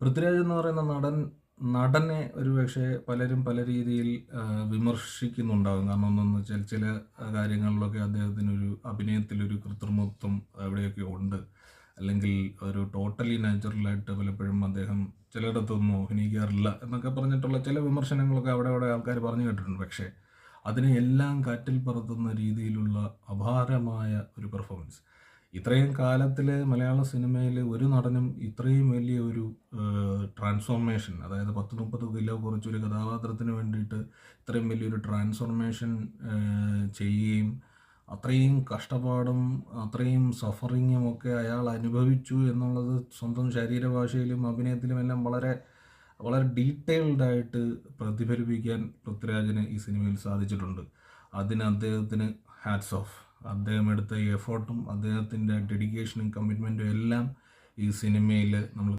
പൃഥ്വിരാജ് എന്ന് പറയുന്ന നടനെ ഒരുപക്ഷെ പലരും പല രീതിയിൽ വിമർശിക്കുന്നുണ്ടാകും. കാരണം ഒന്നെന്ന് വെച്ചാൽ ചില കാര്യങ്ങളിലൊക്കെ അദ്ദേഹത്തിനൊരു അഭിനയത്തിലൊരു കൃത്രിമത്വം എവിടെയൊക്കെ ഉണ്ട്. അല്ലെങ്കിൽ ഒരു ടോട്ടലി നാച്ചുറലായിട്ട് പലപ്പോഴും അദ്ദേഹം ചിലയിടത്തൊന്നും അഭിനയിക്കാറില്ല എന്നൊക്കെ പറഞ്ഞിട്ടുള്ള ചില വിമർശനങ്ങളൊക്കെ അവിടെ അവിടെ ആൾക്കാർ പറഞ്ഞു കേട്ടിട്ടുണ്ട്. പക്ഷേ അതിനെ എല്ലാം കാറ്റിൽ പറത്തുന്ന രീതിയിലുള്ള അപാരമായ ഒരു പെർഫോമൻസ്. ഇത്രയും കാലത്തിൽ മലയാള സിനിമയിൽ ഒരു നടനും ഇത്രയും വലിയ ഒരു ട്രാൻസ്ഫോർമേഷൻ, അതായത് 10-30 കിലോ കുറച്ചൊരു കഥാപാത്രത്തിന് വേണ്ടിയിട്ട് ഇത്രയും വലിയൊരു ട്രാൻസ്ഫോർമേഷൻ ചെയ്യുകയും അത്രയും കഷ്ടപ്പാടും അത്രയും സഫറിങ്ങും ഒക്കെ അയാൾ അനുഭവിച്ചു എന്നുള്ളത് സ്വന്തം ശരീരഭാഷയിലും അഭിനയത്തിലും എല്ലാം വളരെ വളരെ ഡീറ്റെയിൽഡ് ആയിട്ട് പ്രതിഫലിപ്പിക്കാൻ പൃഥ്വിരാജിന് ഈ സിനിമയിൽ സാധിച്ചിട്ടുണ്ട്. അതിന് അദ്ദേഹത്തിന് ഹാറ്റ്സ് ഓഫ്. അദ്ദേഹം എടുത്ത ഈ എഫേർട്ടും അദ്ദേഹത്തിൻ്റെ ഡെഡിക്കേഷനും കമ്മിറ്റ്മെൻറ്റും എല്ലാം ഈ സിനിമയിൽ നമ്മൾ